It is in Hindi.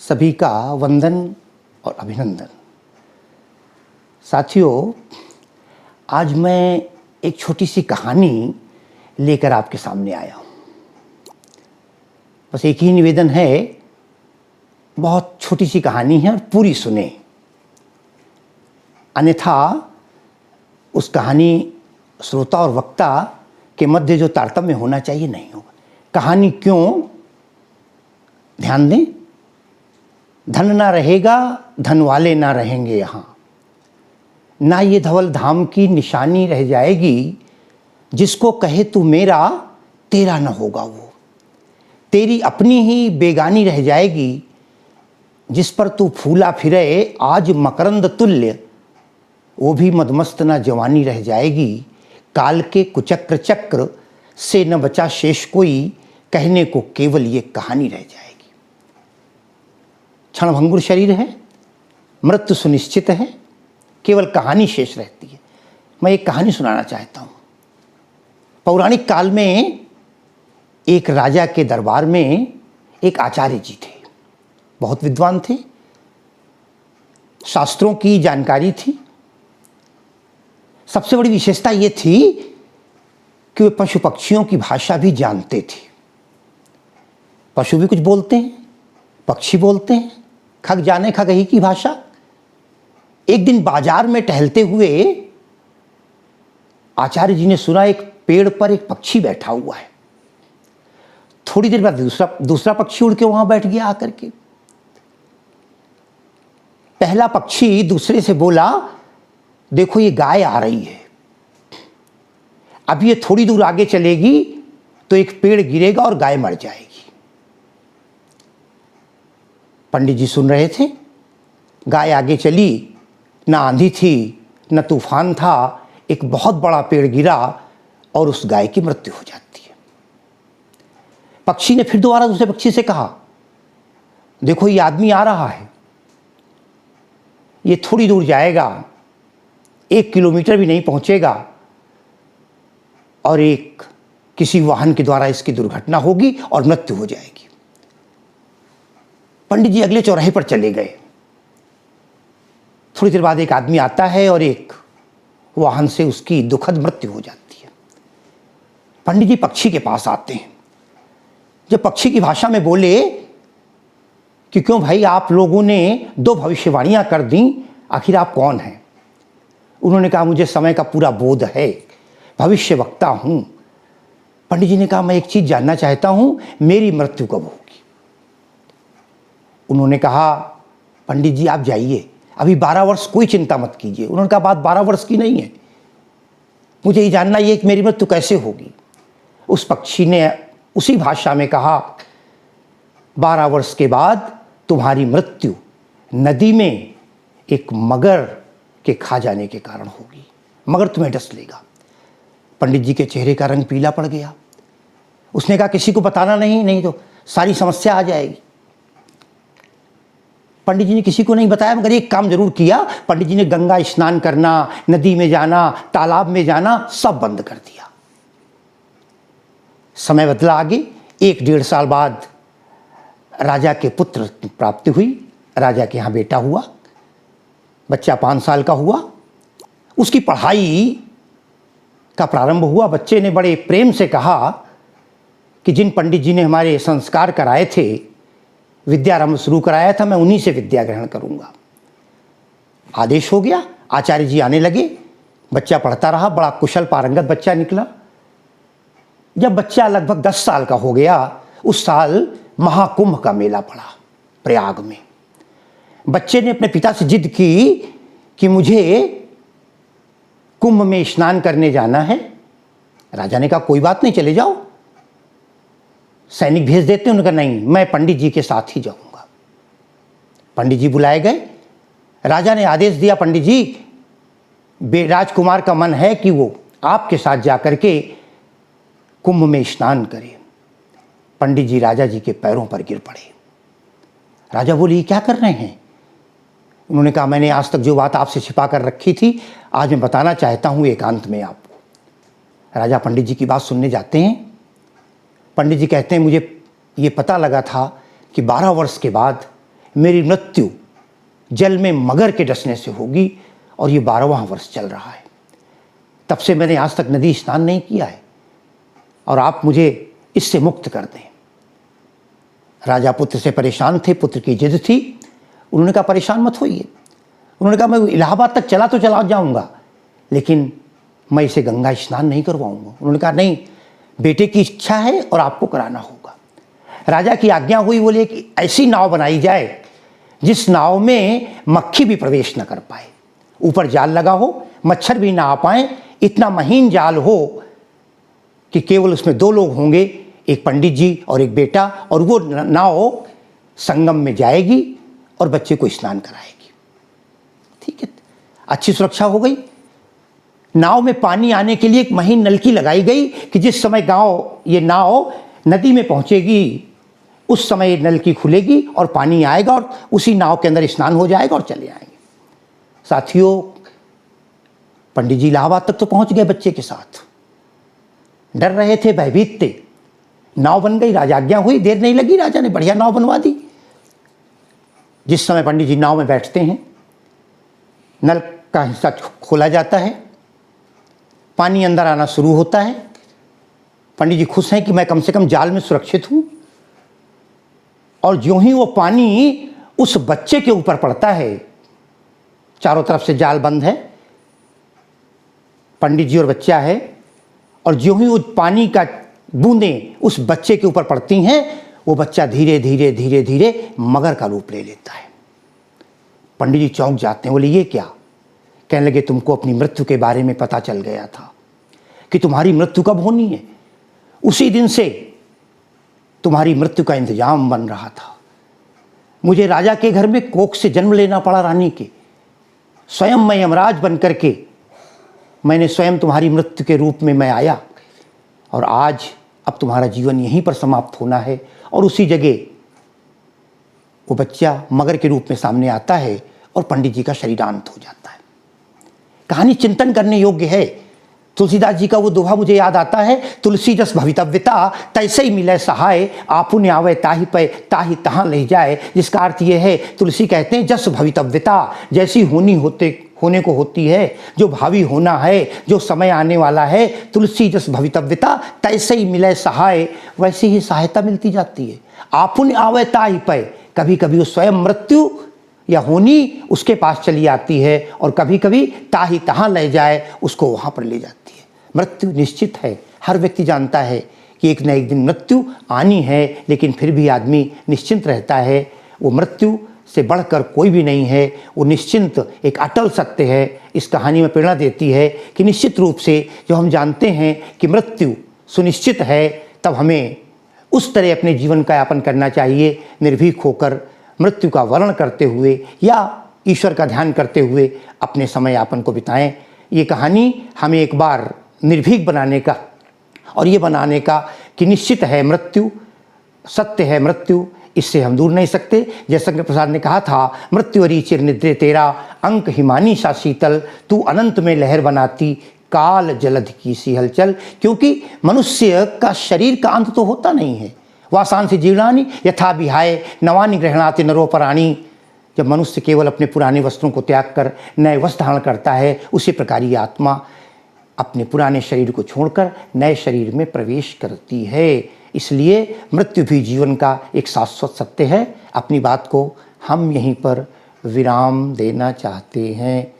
सभी का वंदन और अभिनंदन। साथियों, आज मैं एक छोटी सी कहानी लेकर आपके सामने आया हूँ। बस एक ही निवेदन है, बहुत छोटी सी कहानी है और पूरी सुने, अन्यथा उस कहानी श्रोता और वक्ता के मध्य जो तारतम्य होना चाहिए नहीं होगा। कहानी क्यों, ध्यान दें। धन ना रहेगा, धन वाले ना रहेंगे यहाँ, ना ये धवल धाम की निशानी रह जाएगी। जिसको कहे तू मेरा, तेरा न होगा वो, तेरी अपनी ही बेगानी रह जाएगी। जिस पर तू फूला फिरे आज मकरंद तुल्य, वो भी मदमस्त ना जवानी रह जाएगी। काल के कुचक्र चक्र से न बचा शेष कोई, कहने को केवल ये कहानी रह जाएगी। क्षणभंगुर शरीर है, मृत्यु सुनिश्चित है, केवल कहानी शेष रहती है। मैं एक कहानी सुनाना चाहता हूँ। पौराणिक काल में एक राजा के दरबार में एक आचार्य जी थे। बहुत विद्वान थे, शास्त्रों की जानकारी थी। सबसे बड़ी विशेषता ये थी कि वे पशु पक्षियों की भाषा भी जानते थे। पशु भी कुछ बोलते हैं, पक्षी बोलते हैं, खग जाने खगही की भाषा। एक दिन बाजार में टहलते हुए आचार्य जी ने सुना एक पेड़ पर एक पक्षी बैठा हुआ है। थोड़ी देर बाद दूसरा पक्षी उड़ के वहां बैठ गया आकर के। पहला पक्षी दूसरे से बोला, देखो ये गाय आ रही है, अब ये थोड़ी दूर आगे चलेगी तो एक पेड़ गिरेगा और गाय मर जाएगी। पंडित जी सुन रहे थे। गाय आगे चली, ना आंधी थी न तूफान था, एक बहुत बड़ा पेड़ गिरा और उस गाय की मृत्यु हो जाती है। पक्षी ने फिर दोबारा दूसरे पक्षी से कहा, देखो ये आदमी आ रहा है, ये थोड़ी दूर जाएगा, 1 किलोमीटर भी नहीं पहुंचेगा और एक किसी वाहन के द्वारा इसकी दुर्घटना होगी और मृत्यु हो जाएगी। पंडित जी अगले चौराहे पर चले गए। थोड़ी देर बाद एक आदमी आता है और एक वाहन से उसकी दुखद मृत्यु हो जाती है। पंडित जी पक्षी के पास आते हैं। जब पक्षी की भाषा में बोले कि क्यों भाई, आप लोगों ने 2 भविष्यवाणियां कर दी, आखिर आप कौन हैं? उन्होंने कहा, मुझे समय का पूरा बोध है, भविष्य वक्ता हूं। पंडित जी ने कहा, मैं एक चीज जानना चाहता हूं, मेरी मृत्यु कब होगी? उन्होंने कहा, पंडित जी आप जाइए, अभी 12 वर्ष कोई चिंता मत कीजिए। उन्होंने कहा, बात 12 वर्ष की नहीं है, मुझे ये जानना ये कि मेरी मृत्यु कैसे होगी। उस पक्षी ने उसी भाषा में कहा, 12 वर्ष के बाद तुम्हारी मृत्यु नदी में एक मगर के खा जाने के कारण होगी। मगर तुम्हें डस लेगा। पंडित जी के चेहरे का रंग पीला पड़ गया। उसने कहा, किसी को बताना नहीं, नहीं तो सारी समस्या आ जाएगी। पंडित जी ने किसी को नहीं बताया, मगर एक काम जरूर किया। पंडित जी ने गंगा स्नान करना, नदी में जाना, तालाब में जाना, सब बंद कर दिया। समय बदला आगे। 1-1.5 साल बाद राजा के पुत्र प्राप्ति हुई। राजा के यहाँ बेटा हुआ। बच्चा 5 साल का हुआ। उसकी पढ़ाई का प्रारंभ हुआ। बच्चे ने बड़े प्रेम से कहा कि जिन पंडित जी ने हमारे संस्कार कराए थे, विद्यारंभ शुरू कराया था, मैं उन्हीं से विद्या ग्रहण करूंगा। आदेश हो गया। आचार्य जी आने लगे। बच्चा पढ़ता रहा, बड़ा कुशल पारंगत बच्चा निकला। जब बच्चा लगभग 10 साल का हो गया, उस साल महाकुंभ का मेला पड़ा प्रयाग में। बच्चे ने अपने पिता से जिद की कि मुझे कुंभ में स्नान करने जाना है। राजा ने कहा, कोई बात नहीं, चले जाओ, सैनिक भेज देते हैं। उन्होंने कहा, नहीं, मैं पंडित जी के साथ ही जाऊंगा। पंडित जी बुलाए गए। राजा ने आदेश दिया, पंडित जी, राजकुमार का मन है कि वो आपके साथ जाकर के कुंभ में स्नान करे। पंडित जी राजा जी के पैरों पर गिर पड़े। राजा बोले, ये क्या कर रहे हैं? उन्होंने कहा, मैंने आज तक जो बात आपसे छिपा कर रखी थी, आज मैं बताना चाहता हूं एकांत में आपको। राजा पंडित जी की बात सुनने जाते हैं। पंडित जी कहते हैं, मुझे ये पता लगा था कि 12 वर्ष के बाद मेरी मृत्यु जल में मगर के डसने से होगी, और ये 12वां वर्ष चल रहा है। तब से मैंने आज तक नदी स्नान नहीं किया है, और आप मुझे इससे मुक्त कर दें। राजा पुत्र से परेशान थे, पुत्र की जिद थी। उन्होंने कहा परेशान मत होइए। उन्होंने कहा मैं इलाहाबाद तक चला तो चला जाऊंगा, लेकिन मैं इसे गंगा स्नान नहीं करवाऊंगा। उन्होंने कहा नहीं, बेटे की इच्छा है और आपको कराना होगा। राजा की आज्ञा हुई, बोले कि ऐसी नाव बनाई जाए जिस नाव में मक्खी भी प्रवेश न कर पाए, ऊपर जाल लगा हो, मच्छर भी ना आ पाए, इतना महीन जाल हो कि केवल उसमें 2 लोग होंगे, एक पंडित जी और एक बेटा, और वो नाव संगम में जाएगी और बच्चे को स्नान कराएगी। ठीक है, अच्छी सुरक्षा हो गई। नाव में पानी आने के लिए एक महीन नलकी लगाई गई कि जिस समय ये नाव नदी में पहुंचेगी, उस समय नलकी खुलेगी और पानी आएगा और उसी नाव के अंदर स्नान हो जाएगा और चले आएंगे। साथियों, पंडित जी इलाहाबाद तक तो पहुंच गए बच्चे के साथ। डर रहे थे, भयभीत थे। नाव बन गई, राजा आज्ञा हुई, देर नहीं लगी, राजा ने बढ़िया नाव बनवा दी। जिस समय पंडित जी नाव में बैठते हैं, नल का हिस्सा खोला जाता है, पानी अंदर आना शुरू होता है। पंडित जी खुश हैं कि मैं कम से कम जाल में सुरक्षित हूं, और ज्यों ही वो पानी उस बच्चे के ऊपर पड़ता है, चारों तरफ से जाल बंद है, पंडित जी और बच्चा है, और ज्यों ही वो पानी का बूंदें उस बच्चे के ऊपर पड़ती हैं, वो बच्चा धीरे धीरे धीरे धीरे मगर का रूप ले लेता है। पंडित जी चौंक जाते हैं, बोले ये क्या? कहने लगे तुमको अपनी मृत्यु के बारे में पता चल गया था कि तुम्हारी मृत्यु कब होनी है। उसी दिन से तुम्हारी मृत्यु का इंतजाम बन रहा था। मुझे राजा के घर में कोख से जन्म लेना पड़ा, रानी के। स्वयं मैं यमराज बन करके मैंने स्वयं तुम्हारी मृत्यु के रूप में मैं आया, और आज अब तुम्हारा जीवन यहीं पर समाप्त होना है। और उसी जगह वो बच्चा मगर के रूप में सामने आता है और पंडित जी का शरीरांत हो जाता है। कहानी चिंतन करने योग्य है। तुलसीदास जी का वो दोहा मुझे याद आता है, तुलसी जस भवितव्यता तैसे ही मिले सहाय, आपुन आवे ताहि पे ताहि तहाँ ले जाए। जिसका अर्थ ये है, तुलसी कहते हैं जस भवितव्यता, जैसी होने को होती है, जो भावी होना है, जो समय आने वाला है, तुलसी जस भवितव्यता तैसे ही मिले सहाय, वैसी ही सहायता मिलती जाती है। आपुन आवे ताहि पे, कभी कभी वो स्वयं मृत्यु या होनी उसके पास चली आती है, और कभी कभी ताहि तहाँ ले जाए, उसको वहाँ पर ले जाती है। मृत्यु निश्चित है, हर व्यक्ति जानता है कि एक न एक दिन मृत्यु आनी है, लेकिन फिर भी आदमी निश्चिंत रहता है। वो मृत्यु से बढ़कर कोई भी नहीं है, वो निश्चिंत एक अटल सत्य है। इस कहानी में प्रेरणा देती है कि निश्चित रूप से जो हम जानते हैं कि मृत्यु सुनिश्चित है, तब हमें उस तरह अपने जीवन का यापन करना चाहिए, निर्भीक होकर मृत्यु का वर्ण करते हुए या ईश्वर का ध्यान करते हुए अपने समय यापन को बिताएं। ये कहानी हमें एक बार निर्भीक बनाने का और ये बनाने का कि निश्चित है मृत्यु, सत्य है मृत्यु, इससे हम दूर नहीं सकते। जैसा शंकर प्रसाद ने कहा था, मृत्यु हरी चिर निद्रे तेरा, अंक हिमानी सा शीतल, तू अनंत में लहर बनाती, काल जलध की सी हलचल। क्योंकि मनुष्य का शरीर का अंत तो होता नहीं है। वासांसि जीर्णानि यथा विहाय नवानि गृह्णाति नरोपराणि। जब मनुष्य केवल अपने पुराने वस्त्रों को त्याग कर नए वस्त्र धारण करता है, उसी प्रकार ये आत्मा अपने पुराने शरीर को छोड़कर नए शरीर में प्रवेश करती है। इसलिए मृत्यु भी जीवन का एक शाश्वत सत्य है। अपनी बात को हम यहीं पर विराम देना चाहते हैं।